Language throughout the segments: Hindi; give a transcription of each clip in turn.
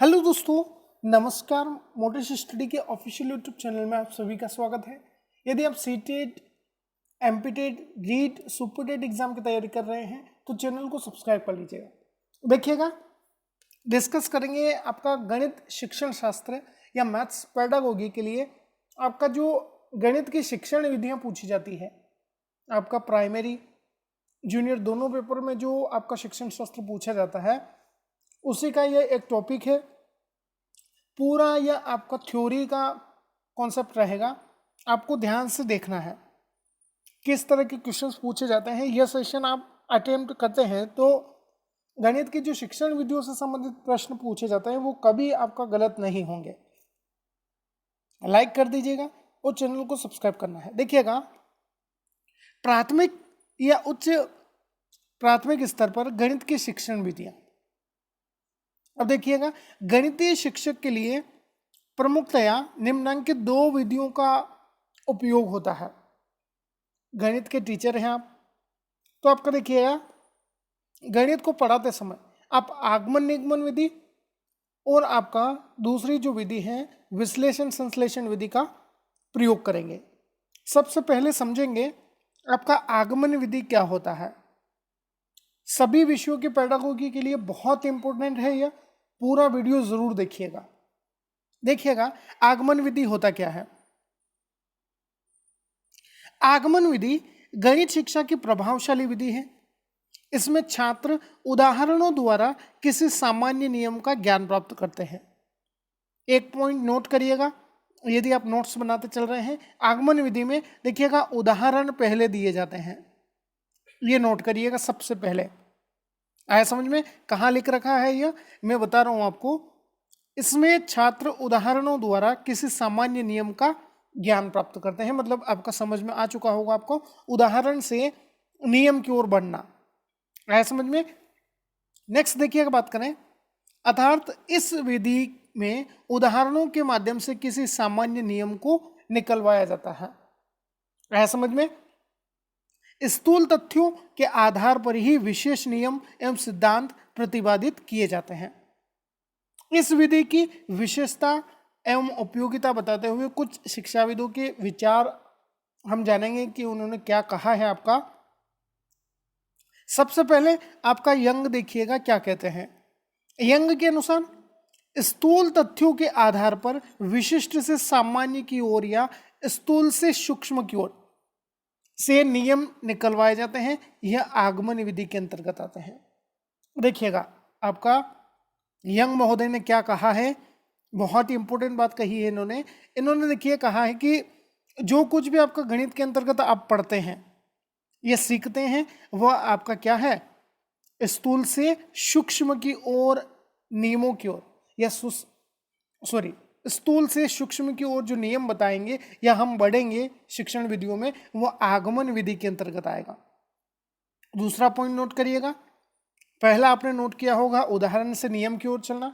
हेलो दोस्तों, नमस्कार। मोटिवेशन स्टडी के ऑफिशियल यूट्यूब चैनल में आप सभी का स्वागत है। यदि आप CTET, MPTET, REET, Super TET exam की तैयारी कर रहे हैं तो चैनल को सब्सक्राइब कर लीजिएगा। देखिएगा, डिस्कस करेंगे आपका गणित शिक्षण शास्त्र या मैथ्स पेडागोगी के लिए आपका जो गणित की शिक्षण विधियां पूछी जाती है, आपका प्राइमरी जूनियर दोनों पेपर में जो आपका शिक्षण शास्त्र पूछा जाता है उसी का ये एक टॉपिक है। पूरा यह आपका थ्योरी का कॉन्सेप्ट रहेगा, आपको ध्यान से देखना है किस तरह के क्वेश्चंस पूछे जाते हैं। यह सेशन आप अटेम्प्ट करते हैं तो गणित की जो शिक्षण विधियों से संबंधित प्रश्न पूछे जाते हैं वो कभी आपका गलत नहीं होंगे। लाइक कर दीजिएगा और चैनल को सब्सक्राइब करना है। देखिएगा, प्राथमिक या उच्च प्राथमिक स्तर पर गणित की शिक्षण विधियां। अब देखिएगा, गणितीय शिक्षक के लिए प्रमुखतया निम्नलिखित दो विधियों का उपयोग होता है। गणित के टीचर हैं आप तो आपका देखिएगा, गणित को पढ़ाते समय आप आगमन निगमन विधि और आपका दूसरी जो विधि है विश्लेषण संश्लेषण विधि का प्रयोग करेंगे। सबसे पहले समझेंगे आपका आगमन विधि क्या होता है। सभी विषयों की पेडागोगी के लिए बहुत इंपॉर्टेंट है, यह पूरा वीडियो जरूर देखिएगा। देखिएगा, आगमन विधि होता क्या है। आगमन विधि गणित शिक्षा की प्रभावशाली विधि है। इसमें छात्र उदाहरणों द्वारा किसी सामान्य नियम का ज्ञान प्राप्त करते हैं। एक पॉइंट नोट करिएगा, यदि आप नोट्स बनाते चल रहे हैं, आगमन विधि में देखिएगा उदाहरण पहले दिए जाते हैं। ये नोट करिएगा, सबसे पहले आया समझ में। कहाँ लिख रखा है यह मैं बता रहा हूं आपको। इसमें छात्र उदाहरणों द्वारा किसी सामान्य नियम का ज्ञान प्राप्त करते हैं, मतलब आपका समझ में आ चुका होगा आपको उदाहरण से नियम की ओर बढ़ना। आया समझ में। नेक्स्ट देखिएगा, बात करें अर्थात इस विधि में उदाहरणों के माध्यम से किसी सामान्य नियम को निकलवाया जाता है। आया समझ में। स्थूल तथ्यों के आधार पर ही विशेष नियम एवं सिद्धांत प्रतिपादित किए जाते हैं। इस विधि की विशेषता एवं उपयोगिता बताते हुए कुछ शिक्षाविदों के विचार हम जानेंगे कि उन्होंने क्या कहा है। आपका सबसे पहले आपका यंग देखिएगा क्या कहते हैं। यंग के अनुसार स्थूल तथ्यों के आधार पर विशिष्ट से सामान्य की ओर या स्थूल से सूक्ष्म की ओर से नियम निकलवाए जाते हैं। यह आगमन विधि के अंतर्गत आते हैं। देखिएगा, आपका यंग महोदय ने क्या कहा है, बहुत ही इंपॉर्टेंट बात कही है इन्होंने देखिए कहा है कि जो कुछ भी आपका गणित के अंतर्गत आप पढ़ते हैं या सीखते हैं वह आपका क्या है, स्थूल से सूक्ष्म की ओर नियमों की ओर या स्थूल से सूक्ष्म की ओर जो नियम बताएंगे या हम बढ़ेंगे शिक्षण विधियों में वो आगमन विधि के अंतर्गत आएगा। दूसरा पॉइंट नोट करिएगा, पहला आपने नोट किया होगा उदाहरण से नियम की ओर चलना।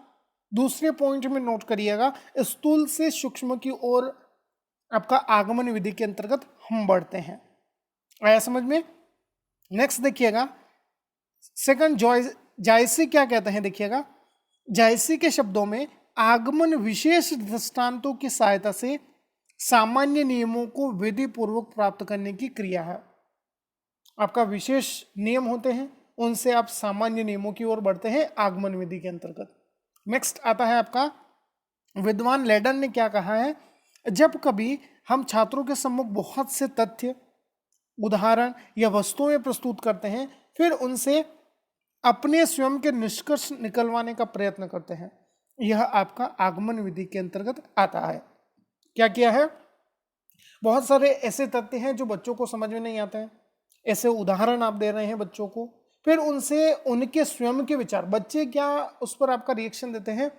दूसरे पॉइंट में नोट करिएगा स्थूल से सूक्ष्म की ओर आपका आगमन विधि के अंतर्गत हम बढ़ते हैं। आया समझ में। नेक्स्ट देखिएगा, सेकंड जायसी क्या कहते हैं। देखिएगा, जायसी के शब्दों में आगमन विशेष दृष्टांतों की सहायता से सामान्य नियमों को विधि पूर्वक प्राप्त करने की क्रिया है। आपका विशेष नियम होते हैं, उनसे आप सामान्य नियमों की ओर बढ़ते हैं आगमन विधि के अंतर्गत। नेक्स्ट आता है आपका विद्वान लेडन ने क्या कहा है, जब कभी हम छात्रों के सम्मुख बहुत से तथ्य, उदाहरण या वस्तुएं प्रस्तुत करते हैं, फिर उनसे अपने स्वयं के निष्कर्ष निकलवाने का प्रयत्न करते हैं, यह आपका आगमन विधि के अंतर्गत आता है। क्या किया है, बहुत सारे ऐसे तथ्य हैं जो बच्चों को समझ में नहीं आते हैं, ऐसे उदाहरण आप दे रहे हैं बच्चों को, फिर उनसे उनके स्वयं के विचार, बच्चे क्या उस पर आपका रिएक्शन देते हैं,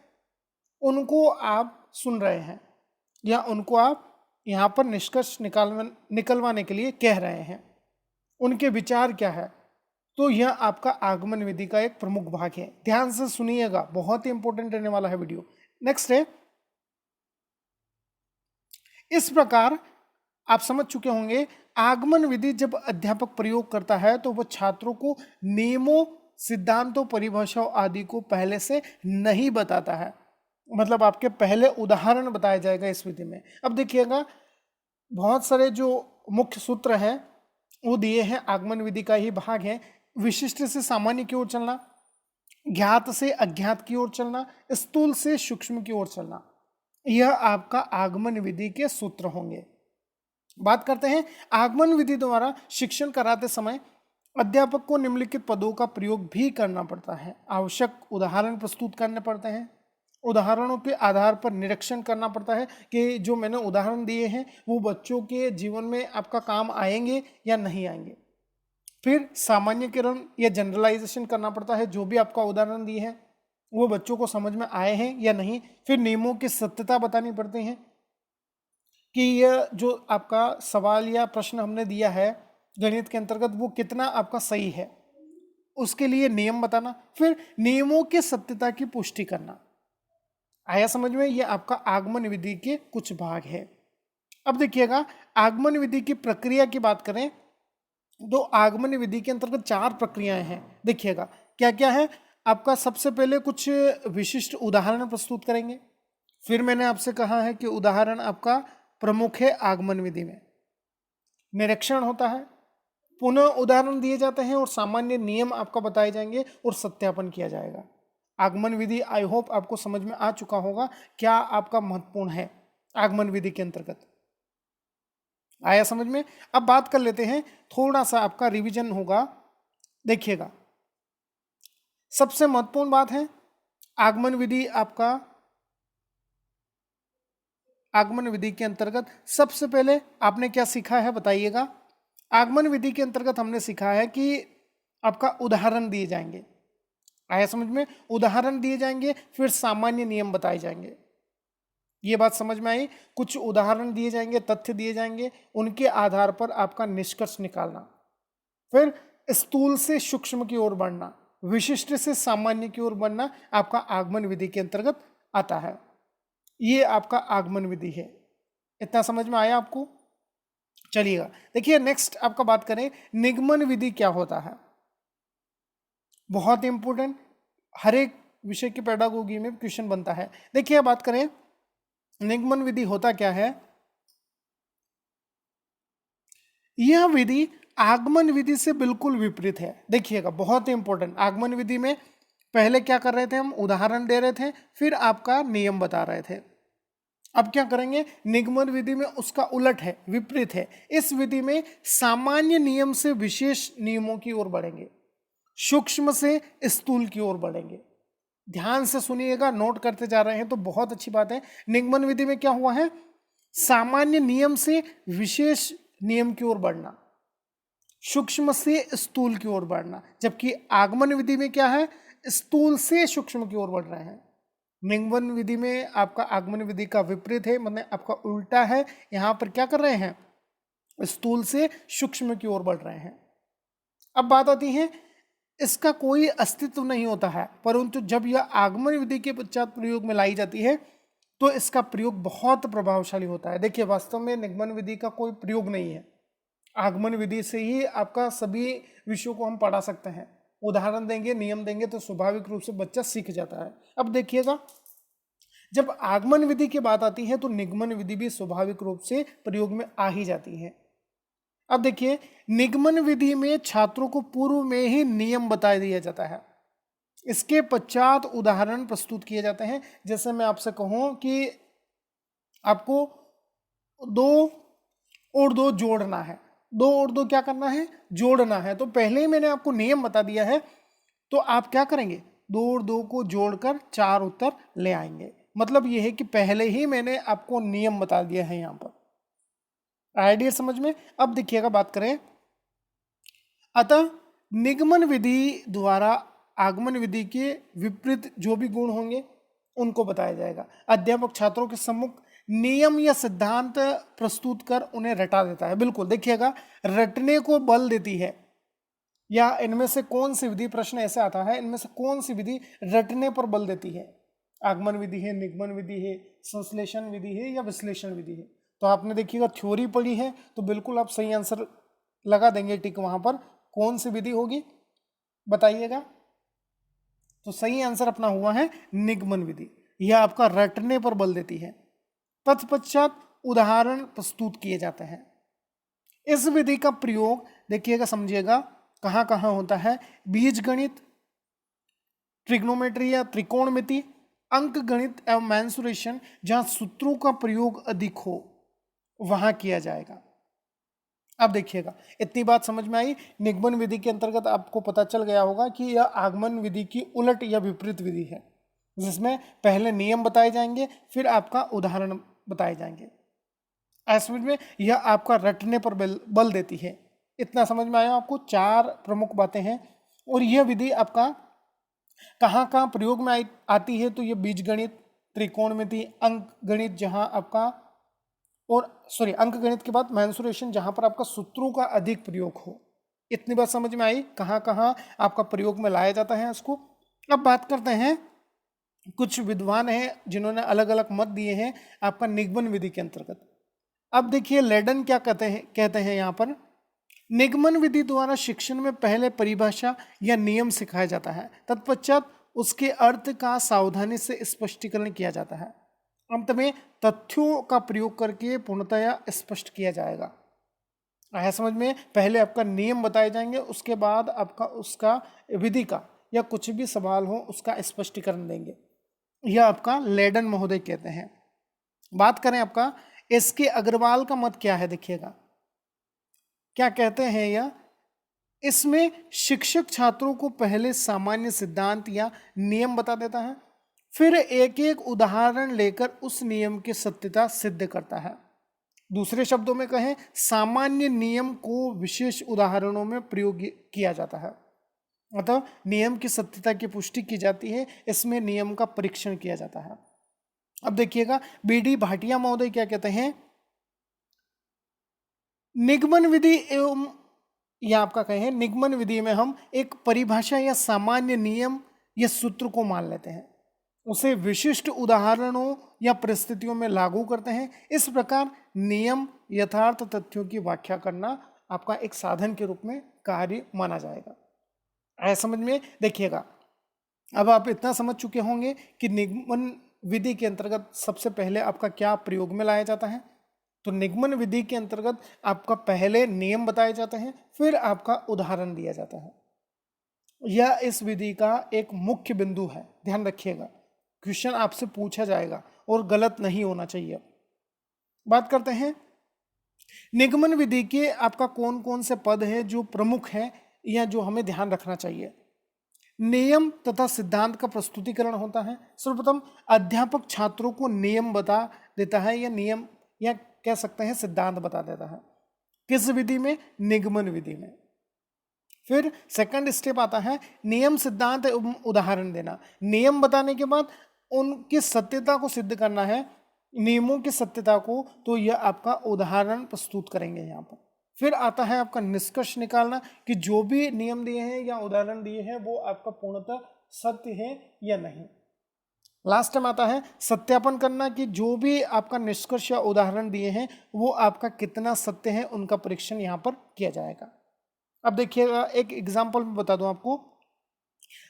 उनको आप सुन रहे हैं या उनको आप यहाँ पर निष्कर्ष निकलवाने के लिए कह रहे हैं, उनके विचार क्या है। तो यह आपका आगमन विधि का एक प्रमुख भाग है। ध्यान से सुनिएगा, बहुत ही इंपॉर्टेंट रहने वाला है वीडियो। नेक्स्ट है, इस प्रकार आप समझ चुके होंगे आगमन विधि जब अध्यापक प्रयोग करता है तो वह छात्रों को नियमों, सिद्धांतों, परिभाषाओं आदि को पहले से नहीं बताता है, मतलब आपके पहले उदाहरण बताया जाएगा इस विधि में। अब देखिएगा बहुत सारे जो मुख्य सूत्र हैं वो दिए हैं, आगमन विधि का ही भाग है। विशिष्ट से सामान्य की ओर चलना, ज्ञात से अज्ञात की ओर चलना, स्थूल से सूक्ष्म की ओर चलना, यह आपका आगमन विधि के सूत्र होंगे। बात करते हैं आगमन विधि द्वारा शिक्षण कराते समय अध्यापक को निम्नलिखित पदों का प्रयोग भी करना पड़ता है। आवश्यक उदाहरण प्रस्तुत करने पड़ते हैं, उदाहरणों के आधार पर निरीक्षण करना पड़ता है कि जो मैंने उदाहरण दिए हैं वो बच्चों के जीवन में आपका काम आएंगे या नहीं आएंगे। फिर सामान्यकरण या जनरलाइजेशन करना पड़ता है, जो भी आपका उदाहरण दिए हैं वो बच्चों को समझ में आए हैं या नहीं। फिर नियमों की सत्यता बतानी पड़ती है कि यह जो आपका सवाल या प्रश्न हमने दिया है गणित के अंतर्गत वो कितना आपका सही है, उसके लिए नियम बताना। फिर नियमों की सत्यता की पुष्टि करना। आया समझ में? ये आपका आगमन विधि के कुछ भाग है। अब देखिएगा आगमन विधि की प्रक्रिया की बात करें तो आगमन विधि के अंतर्गत 4 प्रक्रियाएं हैं। देखिएगा क्या क्या है। आपका सबसे पहले कुछ विशिष्ट उदाहरण प्रस्तुत करेंगे। फिर मैंने आपसे कहा है कि उदाहरण आपका प्रमुख है आगमन विधि में। निरीक्षण होता है, पुनः उदाहरण दिए जाते हैं और सामान्य नियम आपका बताए जाएंगे और सत्यापन किया जाएगा। आगमन विधि आई होप आपको समझ में आ चुका होगा क्या आपका महत्वपूर्ण है आगमन विधि के अंतर्गत। आया समझ में? अब बात कर लेते हैं, थोड़ा सा आपका रिवीजन होगा। देखिएगा सबसे महत्वपूर्ण बात है आगमन विधि आपका, आगमन विधि के अंतर्गत सबसे पहले आपने क्या सीखा है बताइएगा। आगमन विधि के अंतर्गत हमने सीखा है कि आपका उदाहरण दिए जाएंगे। आया समझ में? उदाहरण दिए जाएंगे, फिर सामान्य नियम बताए जाएंगे। ये बात समझ में आई? कुछ उदाहरण दिए जाएंगे, तथ्य दिए जाएंगे, उनके आधार पर आपका निष्कर्ष निकालना। फिर स्थूल से सूक्ष्म की ओर बढ़ना, विशिष्ट से सामान्य की ओर बढ़ना आपका आगमन विधि के अंतर्गत आता है। ये आपका आगमन विधि है। इतना समझ में आया आपको? चलिएगा देखिए नेक्स्ट आपका बात करें निगमन विधि क्या होता है। बहुत इंपॉर्टेंट, हर एक विषय की पेडागोगी में क्वेश्चन बनता है। देखिए बात करें निगमन विधि होता क्या है। यह विधि आगमन विधि से बिल्कुल विपरीत है। देखिएगा बहुत इंपॉर्टेंट, आगमन विधि में पहले क्या कर रहे थे हम, उदाहरण दे रहे थे, फिर आपका नियम बता रहे थे। अब क्या करेंगे, निगमन विधि में उसका उलट है, विपरीत है। इस विधि में सामान्य नियम से विशेष नियमों की ओर बढ़ेंगे, सूक्ष्म से स्थूल की ओर बढ़ेंगे। ध्यान से सुनिएगा, नोट करते जा रहे हैं तो बहुत अच्छी बात है। निगमन विधि में क्या हुआ है, सामान्य नियम से विशेष नियम की ओर बढ़ना, सूक्ष्म से स्थूल की ओर बढ़ना। जबकि आगमन विधि में क्या है, स्थूल से सूक्ष्म की ओर बढ़ रहे हैं। निगमन विधि में आपका आगमन विधि का विपरीत है, मतलब आपका उल्टा है। यहां पर क्या कर रहे हैं, स्थूल से सूक्ष्म की ओर बढ़ रहे हैं। अब बात आती है, इसका कोई अस्तित्व नहीं होता है, परंतु जब यह आगमन विधि के पश्चात प्रयोग में लाई जाती है तो इसका प्रयोग बहुत प्रभावशाली होता है। देखिए वास्तव में निगमन विधि का कोई प्रयोग नहीं है, आगमन विधि से ही आपका सभी विषयों को हम पढ़ा सकते हैं। उदाहरण देंगे, नियम देंगे तो स्वाभाविक रूप से बच्चा सीख जाता है। अब देखिएगा जब आगमन विधि की बात आती है तो निगमन विधि भी स्वाभाविक रूप से प्रयोग में आ ही जाती है। अब देखिए निगमन विधि में छात्रों को पूर्व में ही नियम बता दिया जाता है, इसके पश्चात उदाहरण प्रस्तुत किए जाते हैं। जैसे मैं आपसे कहूं कि आपको 2 और 2 जोड़ना है, 2 और 2 क्या करना है, जोड़ना है। तो पहले ही मैंने आपको नियम बता दिया है, तो आप क्या करेंगे, 2 और 2 को जोड़कर 4 उत्तर ले आएंगे। मतलब यह है कि पहले ही मैंने आपको नियम बता दिया है। यहां पर आइडिया समझ में? अब देखिएगा बात करें, अतः निगमन विधि द्वारा आगमन विधि के विपरीत जो भी गुण होंगे उनको बताया जाएगा। अध्यापक छात्रों के सम्मुख नियम या सिद्धांत प्रस्तुत कर उन्हें रटा देता है। बिल्कुल देखिएगा, रटने को बल देती है, या इनमें से कौन सी विधि, प्रश्न ऐसे आता है, इनमें से कौन सी विधि रटने पर बल देती है। आगमन विधि है, निगमन विधि है, संश्लेषण विधि है या विश्लेषण विधि है। तो आपने देखिएगा थ्योरी पढ़ी है तो बिल्कुल आप सही आंसर लगा देंगे टिक वहां पर, कौन सी विधि होगी बताइएगा। तो सही आंसर अपना हुआ है निगमन विधि। यह आपका रटने पर बल देती है। तत्पश्चात उदाहरण प्रस्तुत किए जाते हैं। इस विधि का प्रयोग देखिएगा, समझिएगा, कहाँ कहाँ होता है? बीजगणित, ट्रिग्नोमेट्री या त्रिकोणमिति, अंक गणित एवं मेंसुरेशन, जहां सूत्रों का प्रयोग अधिक हो वहां किया जाएगा। अब देखिएगा, इतनी बात समझ में आई। निगमन विधि के अंतर्गत आपको पता चल गया होगा कि यह आगमन विधि की उलट या विपरीत विधि है, जिसमें पहले नियम बताए जाएंगे, फिर आपका उदाहरण बताए जाएंगे। ऐसे में यह आपका रटने पर बल देती है। इतना समझ में आया आपको? 4 प्रमुख बातें हैं। और यह विधि आपका कहाँ कहाँ प्रयोग में आती है? तो ये बीजगणित, त्रिकोणमिति, अंक गणित, जहां आपका, और सॉरी, अंक गणित के बाद मेंसुरेशन, जहां पर आपका सूत्रों का अधिक प्रयोग हो। इतनी बात समझ में आई कहाँ कहाँ आपका प्रयोग में लाया जाता है इसको। अब बात करते हैं, कुछ विद्वान हैं जिन्होंने अलग अलग मत दिए हैं आपका निगमन विधि के अंतर्गत। अब देखिए लेडन क्या कहते हैं यहाँ पर, निगमन विधि द्वारा शिक्षण में पहले परिभाषा या नियम सिखाया जाता है, तत्पश्चात उसके अर्थ का सावधानी से स्पष्टीकरण किया जाता है, अंत में तथ्यों का प्रयोग करके पूर्णतया स्पष्ट किया जाएगा। आया समझ में? पहले आपका नियम बताए जाएंगे, उसके बाद आपका उसका विधि का या कुछ भी सवाल हो उसका स्पष्टीकरण देंगे। यह आपका लेडन महोदय कहते हैं। बात करें आपका एसके अग्रवाल का मत क्या है, देखिएगा क्या कहते हैं यह। इसमें शिक्षक छात्रों को पहले सामान्य सिद्धांत या नियम बता देता है, फिर एक एक उदाहरण लेकर उस नियम की सत्यता सिद्ध करता है। दूसरे शब्दों में कहें, सामान्य नियम को विशेष उदाहरणों में प्रयोग किया जाता है, अतः नियम की सत्यता की पुष्टि की जाती है। इसमें नियम का परीक्षण किया जाता है। अब देखिएगा बीडी भाटिया महोदय क्या कहते हैं, निगमन विधि एवं, या आपका कहें निगमन विधि में हम एक परिभाषा या सामान्य नियम या सूत्र को मान लेते हैं, उसे विशिष्ट उदाहरणों या परिस्थितियों में लागू करते हैं। इस प्रकार नियम यथार्थ तथ्यों की व्याख्या करना आपका एक साधन के रूप में कार्य माना जाएगा। ऐसा समझ में? देखिएगा, अब आप इतना समझ चुके होंगे कि निगमन विधि के अंतर्गत सबसे पहले आपका क्या प्रयोग में लाया जाता है। तो निगमन विधि के अंतर्गत आपका पहले नियम बताए जाते हैं, फिर आपका उदाहरण दिया जाता है। यह इस विधि का एक मुख्य बिंदु है, ध्यान रखिएगा, क्वेश्चन आपसे पूछा जाएगा और गलत नहीं होना चाहिए। बात करते हैं निगमन विधि के आपका कौन कौन से पद है जो प्रमुख है या जो हमें ध्यान रखना चाहिए। नियम तथा सिद्धांत का प्रस्तुतिकरण होता है। सर्वप्रथम अध्यापक छात्रों को नियम बता देता है, या नियम या कह सकते हैं सिद्धांत बता देता है। किस विधि में? निगमन विधि में। फिर सेकंड स्टेप आता है नियम सिद्धांत एवं उदाहरण देना। नियम बताने के बाद उनकी सत्यता को सिद्ध करना है, नियमों की सत्यता को, तो यह आपका उदाहरण प्रस्तुत करेंगे यहाँ पर। फिर आता है आपका निष्कर्ष निकालना कि जो भी नियम दिए हैं या उदाहरण दिए हैं वो आपका पूर्णतः सत्य है या नहीं। लास्ट टाइम आता है सत्यापन करना कि जो भी आपका निष्कर्ष या उदाहरण दिए हैं वो आपका कितना सत्य है, उनका परीक्षण यहाँ पर किया जाएगा। अब देखिएगा एक एग्जाम्पल में बता दूं आपको,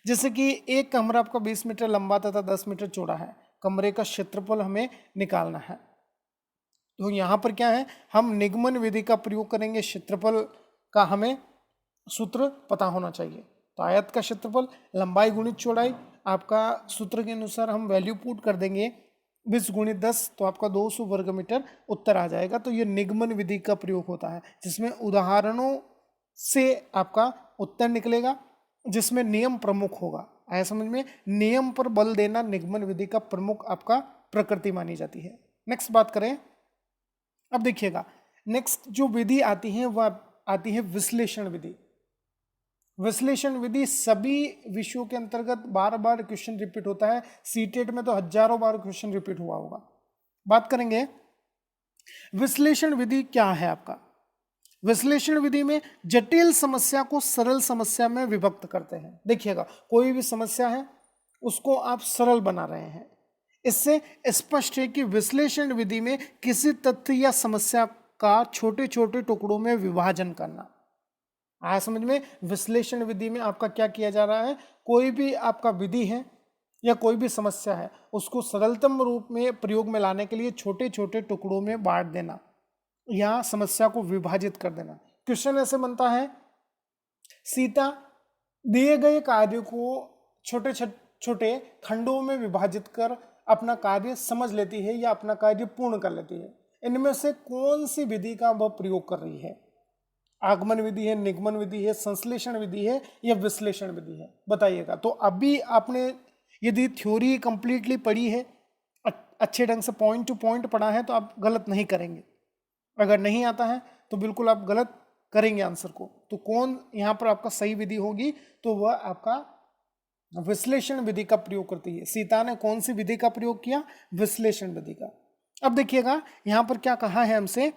जैसे कि एक कमरा आपका 20 मीटर लंबा तथा 10 मीटर चौड़ा है, कमरे का क्षेत्रफल हमें निकालना है। तो यहाँ पर क्या है, हम निगमन विधि का प्रयोग करेंगे। क्षेत्रफल का हमें सूत्र पता होना चाहिए। तो आयत का क्षेत्रफल लंबाई गुणित चौड़ाई, आपका सूत्र के अनुसार हम वैल्यू पुट कर देंगे 20 गुणित 10, तो आपका 200 वर्ग मीटर उत्तर आ जाएगा। तो ये निगमन विधि का प्रयोग होता है, जिसमें उदाहरणों से आपका उत्तर निकलेगा, जिसमें नियम प्रमुख होगा। आया समझ में? नियम पर बल देना निगमन विधि का प्रमुख आपका प्रकृति मानी जाती है। नेक्स्ट बात करें, अब देखिएगा नेक्स्ट जो विधि आती है वह आती है विश्लेषण विधि। विश्लेषण विधि सभी विषयों के अंतर्गत बार बार क्वेश्चन रिपीट होता है। सीटेट में तो हजारों बार क्वेश्चन रिपीट हुआ होगा। बात करेंगे विश्लेषण विधि क्या है आपका। विश्लेषण विधि में जटिल समस्या को सरल समस्या में विभक्त करते हैं। देखिएगा कोई भी समस्या है उसको आप सरल बना रहे हैं। इससे स्पष्ट है कि विश्लेषण विधि में किसी तथ्य या समस्या का छोटे छोटे टुकड़ों में विभाजन करना। आया समझ में? विश्लेषण विधि में आपका क्या किया जा रहा है, कोई भी आपका विधि है या कोई भी समस्या है उसको सरलतम रूप में प्रयोग में लाने के लिए छोटे छोटे टुकड़ों में बांट देना या समस्या को विभाजित कर देना। क्वेश्चन ऐसे बनता है, सीता दिए गए कार्य को छोटे छोटे खंडों में विभाजित कर अपना कार्य समझ लेती है या अपना कार्य पूर्ण कर लेती है। इनमें से कौन सी विधि का वह प्रयोग कर रही है? आगमन विधि है, निगमन विधि है, संश्लेषण विधि है या विश्लेषण विधि है? बताइएगा। तो अभी आपने यदि थ्योरी कंप्लीटली पढ़ी है, अच्छे ढंग से पॉइंट टू पॉइंट पढ़ा है, तो आप गलत नहीं करेंगे। अगर नहीं आता है तो बिल्कुल आप गलत करेंगे आंसर को। तो कौन यहाँ पर आपका सही विधि होगी? तो वह आपका विश्लेषण विधि का प्रयोग करती है। सीता ने कौन सी विधि का प्रयोग किया? विश्लेषण विधि का। अब देखिएगा यहाँ पर क्या कहा है हमसे,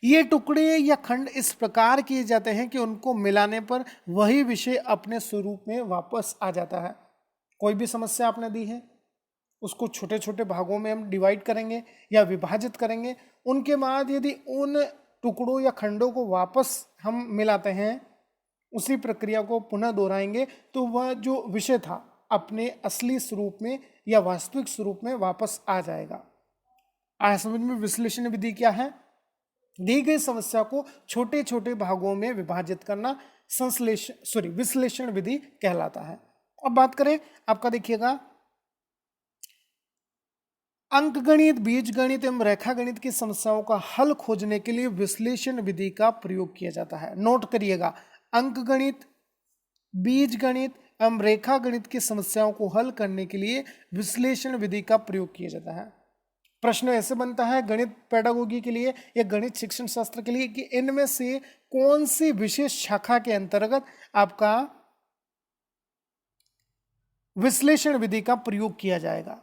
ये टुकड़े या खंड इस प्रकार किए जाते हैं कि उनको मिलाने पर वही विषय अपने स्वरूप में वापस आ जाता है। कोई भी समस्या आपने दी है उसको छोटे छोटे भागों में हम डिवाइड करेंगे या विभाजित करेंगे, उनके बाद यदि उन टुकड़ों या खंडों को वापस हम मिलाते हैं, उसी प्रक्रिया को पुनः दोहराएंगे, तो वह जो विषय था अपने असली स्वरूप में या वास्तविक स्वरूप में वापस आ जाएगा। आया समझ में? विश्लेषण विधि क्या है? दी गई समस्या को छोटे छोटे भागों में विभाजित करना विश्लेषण विधि कहलाता है। अब बात करें आपका, देखिएगा, अंकगणित, बीजगणित एवं रेखा गणित की समस्याओं का हल खोजने के लिए विश्लेषण विधि का प्रयोग किया जाता है। नोट करिएगा, अंकगणित, बीजगणित एवं रेखा गणित की समस्याओं को हल करने के लिए विश्लेषण विधि का प्रयोग किया जाता है। प्रश्न ऐसे बनता है गणित पेडागोगी के लिए या गणित शिक्षण शास्त्र के लिए कि इनमें से कौन सी विशेष शाखा के अंतर्गत आपका विश्लेषण विधि का प्रयोग किया जाएगा।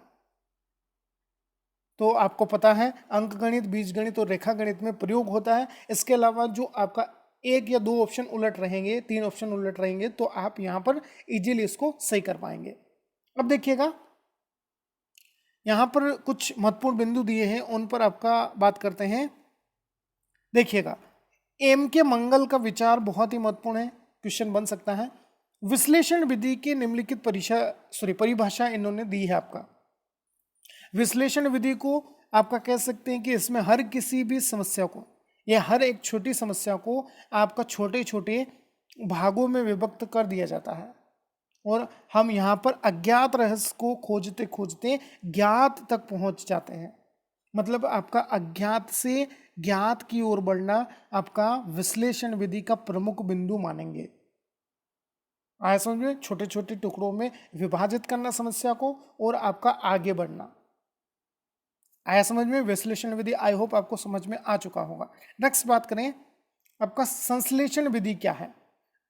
तो आपको पता है अंकगणित, बीजगणित और रेखा गणित में प्रयोग होता है। इसके अलावा जो आपका एक या दो ऑप्शन उलट रहेंगे, 3 ऑप्शन उलट रहेंगे, तो आप यहां पर इजीली इसको सही कर पाएंगे। अब देखिएगा यहां पर कुछ महत्वपूर्ण बिंदु दिए हैं, उन पर आपका बात करते हैं। देखिएगा, एम के मंगल का विचार बहुत ही महत्वपूर्ण है, क्वेश्चन बन सकता है। विश्लेषण विधि की निम्नलिखित परिभाषा इन्होंने दी है आपका। विश्लेषण विधि को आपका कह सकते हैं कि इसमें हर किसी भी समस्या को या हर एक छोटी समस्या को आपका छोटे छोटे भागों में विभक्त कर दिया जाता है और हम यहाँ पर अज्ञात रहस्य को खोजते खोजते ज्ञात तक पहुँच जाते हैं। मतलब आपका अज्ञात से ज्ञात की ओर बढ़ना आपका विश्लेषण विधि का प्रमुख बिंदु मानेंगे। आया समझ में? छोटे छोटे टुकड़ों में विभाजित करना समस्या को और आपका आगे बढ़ना। आया समझ में? विश्लेषण विधि आई होप आपको समझ में आ चुका होगा। नेक्स्ट बात करें आपका संश्लेषण विधि क्या है।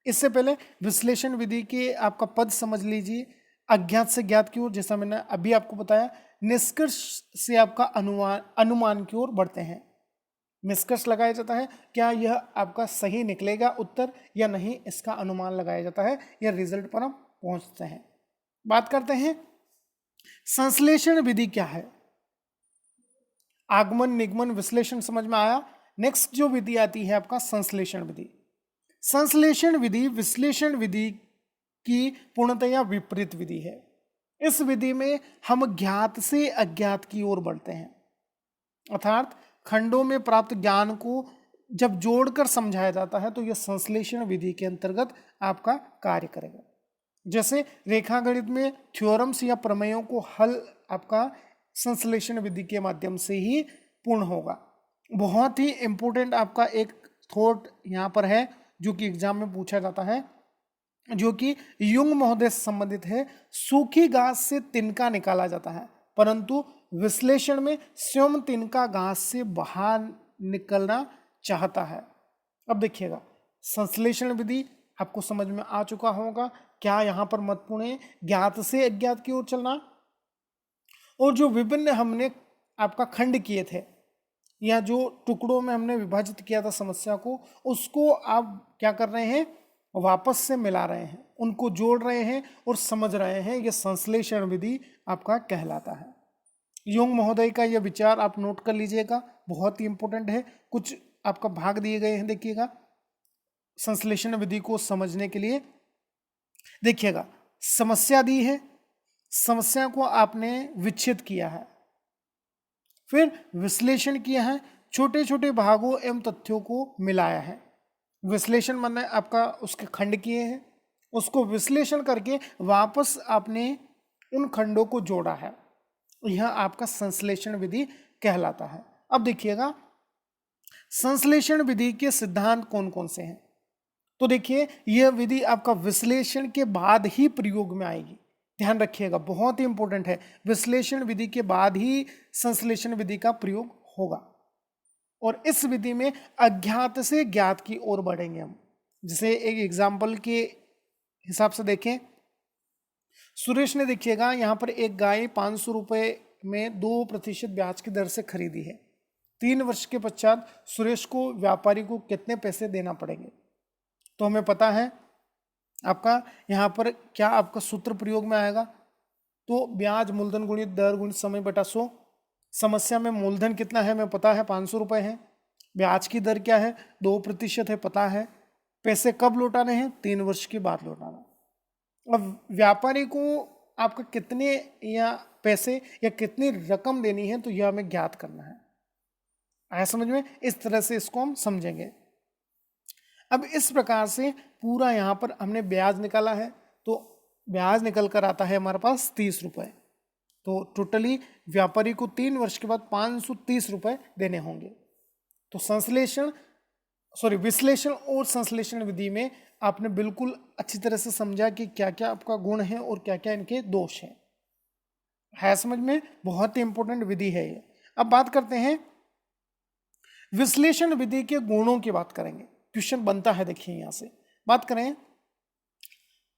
इससे पहले विश्लेषण विधि के आपका पद समझ लीजिए। अज्ञात से ज्ञात की ओर, जैसा मैंने अभी आपको बताया, निष्कर्ष से आपका अनुमान की ओर बढ़ते हैं। निष्कर्ष लगाया जाता है, क्या यह आपका सही निकलेगा उत्तर या नहीं, इसका अनुमान लगाया जाता है या रिजल्ट पर हम पहुंचते हैं। बात करते हैं संश्लेषण विधि क्या है। आगमन, निगमन, विश्लेषण समझ में आया। नेक्स्ट जो विधि आती है आपका संश्लेषण विधि। संश्लेषण विधि विश्लेषण विधि की पूर्णतया विपरीत विधि है। इस विधि में हम ज्ञात से अज्ञात की ओर बढ़ते हैं, अर्थात खंडों में प्राप्त ज्ञान को जब जोड़कर समझाया जाता है तो यह संश्लेषण विधि के अंतर्गत आपका कार्य करेगा। जैसे रेखागणित में थ्योरम्स या प्रमेयों को हल आपका संश्लेषण विधि के माध्यम से ही पूर्ण होगा। बहुत ही इंपॉर्टेंट आपका एक थॉट यहाँ पर है जो कि एग्जाम में पूछा जाता है, जो कि युंग महोदय से संबंधित है। सूखी घास से तिनका निकाला जाता है, परंतु विश्लेषण में स्वयं तिनका घास से बाहर निकलना चाहता है। अब देखिएगा, संश्लेषण विधि आपको समझ में आ चुका होगा। क्या यहाँ पर महत्वपूर्ण है? ज्ञात से अज्ञात की ओर चलना, और जो विभिन्न हमने आपका खंड किए थे या जो टुकड़ों में हमने विभाजित किया था समस्या को, उसको आप क्या कर रहे हैं? वापस से मिला रहे हैं, उनको जोड़ रहे हैं और समझ रहे हैं। यह संश्लेषण विधि आपका कहलाता है। युंग महोदय का यह विचार आप नोट कर लीजिएगा, बहुत ही इंपॉर्टेंट है। कुछ आपका भाग दिए गए हैं, देखिएगा संश्लेषण विधि को समझने के लिए। देखिएगा, समस्या दी है, समस्या को आपने विच्छेद किया है, फिर विश्लेषण किया है, छोटे छोटे भागों एवं तथ्यों को मिलाया है। विश्लेषण माने आपका उसके खंड किए हैं, उसको विश्लेषण करके वापस आपने उन खंडों को जोड़ा है। यह आपका संश्लेषण विधि कहलाता है। अब देखिएगा संश्लेषण विधि के सिद्धांत कौन कौन से हैं। तो देखिए यह विधि आपका विश्लेषण के बाद ही प्रयोग में आएगी, ध्यान रखिएगा, बहुत ही इंपॉर्टेंट है। विश्लेषण विधि के बाद ही संश्लेषण विधि का प्रयोग होगा और इस विधि में अज्ञात से ज्ञात की ओर बढ़ेंगे हम। जैसे एक एग्जाम्पल के हिसाब से देखें, सुरेश ने देखिएगा यहाँ पर एक गाय 500 रुपये में 2% ब्याज की दर से खरीदी है। 3 वर्ष के पश्चात सुरेश को व्यापारी को कितने पैसे देना पड़ेंगे। तो हमें पता है आपका यहाँ पर क्या आपका सूत्र प्रयोग में आएगा, तो ब्याज मूलधन गुणित दर गुणित समय बटा 100। समस्या में मूलधन कितना है हमें पता है 500 रुपये है, ब्याज की दर क्या है 2% है पता है, पैसे कब लौटाने हैं 3 वर्ष के बाद लौटाना। अब व्यापारी को आपका कितने या पैसे या कितनी रकम देनी है तो यह हमें ज्ञात करना है। आया समझ में? इस तरह से इसको हम समझेंगे। अब इस प्रकार से पूरा यहाँ पर हमने ब्याज निकाला है, तो ब्याज निकल कर आता है हमारे पास 30 रुपये। तो टोटली व्यापारी को 3 वर्ष के बाद 530 रुपये देने होंगे। तो विश्लेषण और संश्लेषण विधि में आपने बिल्कुल अच्छी तरह से समझा कि क्या क्या आपका गुण है और क्या क्या इनके दोष हैं। है समझ में? बहुत ही इंपॉर्टेंट विधि है ये। अब बात करते हैं विश्लेषण विधि के गुणों की बात करेंगे। क्वेश्चन बनता है, देखिए यहां से बात करें।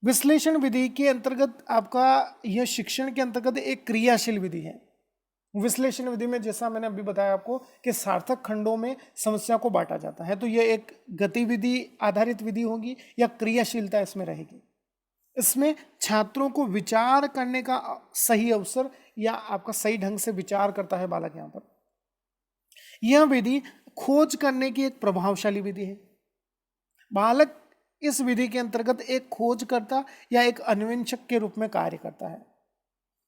विश्लेषण विधि के अंतर्गत आपका यह शिक्षण के अंतर्गत एक क्रियाशील विधि है। विश्लेषण विधि में जैसा मैंने अभी बताया आपको कि सार्थक खंडों में समस्या को बांटा जाता है, तो यह एक गतिविधि आधारित विधि होगी या क्रियाशीलता इसमें रहेगी। इसमें छात्रों को विचार करने का सही अवसर या आपका सही ढंग से विचार करता है बालक। यहाँ पर यह विधि खोज करने की एक प्रभावशाली विधि है। बालक इस विधि के अंतर्गत एक खोजकर्ता या एक अन्वेषक के रूप में कार्य करता है।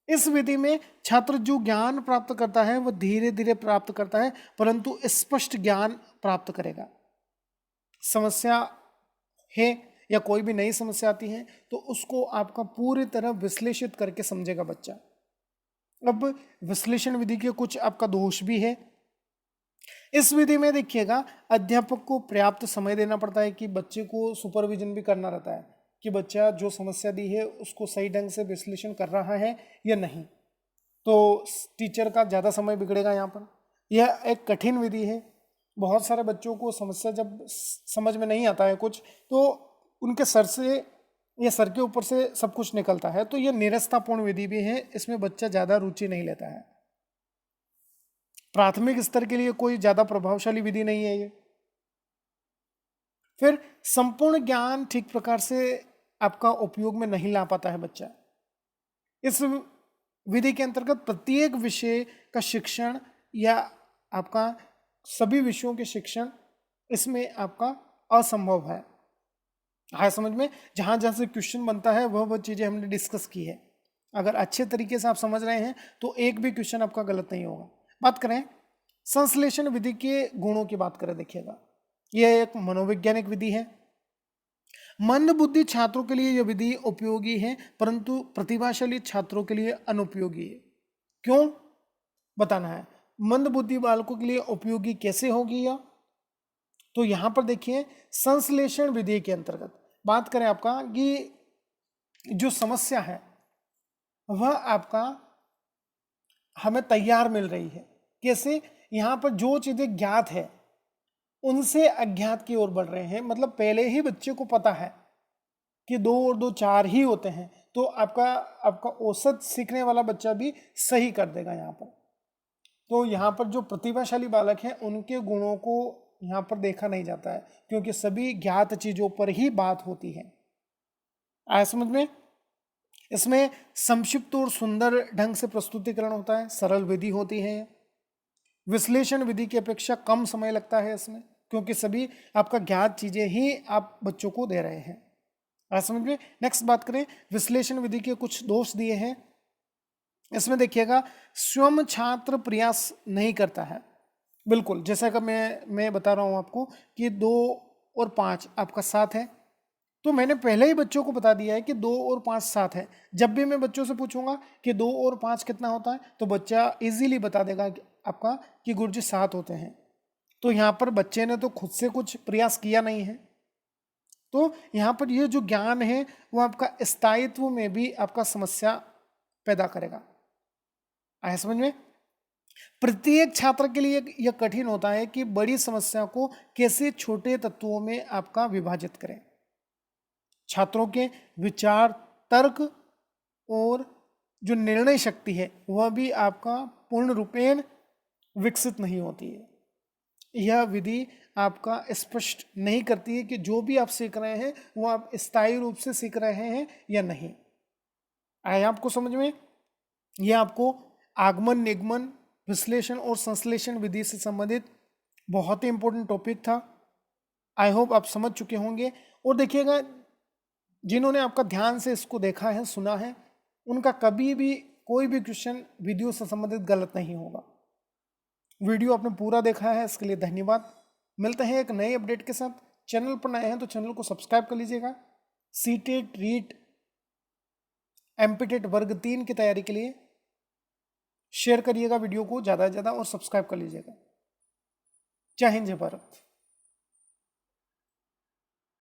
इस विधि में छात्र जो ज्ञान प्राप्त करता है वह धीरे धीरे प्राप्त करता है, परंतु स्पष्ट ज्ञान प्राप्त करेगा। समस्या है या कोई भी नई समस्या आती है तो उसको आपका पूरी तरह विश्लेषित करके समझेगा बच्चा। अब विश्लेषण विधि के कुछ आपका दोष भी है। इस विधि में देखिएगा अध्यापक को पर्याप्त समय देना पड़ता है कि बच्चे को सुपरविजन भी करना रहता है कि बच्चा जो समस्या दी है उसको सही ढंग से विश्लेषण कर रहा है या नहीं। तो टीचर का ज़्यादा समय बिगड़ेगा यहाँ पर। यह एक कठिन विधि है। बहुत सारे बच्चों को समस्या जब समझ में नहीं आता है कुछ, तो उनके सर से या सर के ऊपर से सब कुछ निकलता है। तो यह निरस्तापूर्ण विधि भी है, इसमें बच्चा ज़्यादा रुचि नहीं लेता है। प्राथमिक स्तर के लिए कोई ज़्यादा प्रभावशाली विधि नहीं है ये। फिर संपूर्ण ज्ञान ठीक प्रकार से आपका उपयोग में नहीं ला पाता है बच्चा। इस विधि के अंतर्गत प्रत्येक विषय का शिक्षण या आपका सभी विषयों के शिक्षण इसमें आपका असंभव है। हाँ समझ में? जहाँ जहाँ से क्वेश्चन बनता है वह चीज़ें हमने डिस्कस की है। अगर अच्छे तरीके से आप समझ रहे हैं तो एक भी क्वेश्चन आपका गलत नहीं होगा। बात करें संश्लेषण विधि के गुणों की बात करें, देखिएगा यह एक मनोवैज्ञानिक विधि है। मंद बुद्धि छात्रों के लिए यह विधि उपयोगी है, परंतु प्रतिभाशाली छात्रों के लिए अनुपयोगी है। क्यों बताना है? मंद बुद्धि बालकों के लिए उपयोगी कैसे होगी यह? तो यहां पर देखिए संश्लेषण विधि के अंतर्गत बात करें आपका कि जो समस्या है वह आपका हमें तैयार मिल रही है। कैसे? यहां पर जो चीजें ज्ञात है उनसे अज्ञात की ओर बढ़ रहे हैं। मतलब पहले ही बच्चे को पता है कि 2 और 2 4 ही होते हैं, तो आपका औसत सीखने वाला बच्चा भी सही कर देगा यहाँ पर। तो यहाँ पर जो प्रतिभाशाली बालक हैं उनके गुणों को यहाँ पर देखा नहीं जाता है, क्योंकि सभी ज्ञात चीजों पर ही बात होती है। आया समझ में? इसमें संक्षिप्त और सुंदर ढंग से प्रस्तुतिकरण होता है, सरल विधि होती है। विश्लेषण विधि की अपेक्षा कम समय लगता है इसमें, क्योंकि सभी आपका ज्ञात चीजें ही आप बच्चों को दे रहे हैं। आज समझ में? नेक्स्ट बात करें, विश्लेषण विधि के कुछ दोष दिए हैं। इसमें देखिएगा स्वयं छात्र प्रयास नहीं करता है, बिल्कुल जैसा कि मैं बता रहा हूँ आपको कि 2 और 5 आपका 7 है, तो मैंने पहले ही बच्चों को बता दिया है कि 2 और 5 7 है। जब भी मैं बच्चों से पूछूंगा कि 2 और 5 कितना होता है, तो बच्चा इजीली बता देगा कि आपका कि गुरुजी 7 होते हैं। तो यहाँ पर बच्चे ने तो खुद से कुछ प्रयास किया नहीं है। तो यहाँ पर ये जो ज्ञान है वो आपका स्थायित्व में भी आपका समस्या पैदा करेगा। आया समझ में? प्रत्येक छात्र के लिए यह कठिन होता है कि बड़ी समस्या को कैसे छोटे तत्वों में आपका विभाजित करें। छात्रों के विचार, तर्क और जो निर्णय शक्ति है वह भी आपका पूर्ण रूपेण विकसित नहीं होती है। यह विधि आपका स्पष्ट नहीं करती है कि जो भी आप सीख रहे हैं वो आप स्थायी रूप से सीख रहे हैं या नहीं। आया आपको समझ में? यह आपको आगमन, निगमन, विश्लेषण और संश्लेषण विधि से संबंधित बहुत ही इंपॉर्टेंट टॉपिक था। आई होप आप समझ चुके होंगे। और देखिएगा, जिन्होंने आपका ध्यान से इसको देखा है, सुना है, उनका कभी भी कोई भी क्वेश्चन वीडियो से संबंधित गलत नहीं होगा। वीडियो आपने पूरा देखा है, इसके लिए धन्यवाद। मिलते हैं एक नए अपडेट के साथ। चैनल पर नए हैं तो चैनल को सब्सक्राइब कर लीजिएगा। सीटेट, रीट, एमपीटेट वर्ग 3 की तैयारी के लिए शेयर करिएगा वीडियो को ज़्यादा से ज़्यादा और सब्सक्राइब कर लीजिएगा। जय हिंद, जय भारत।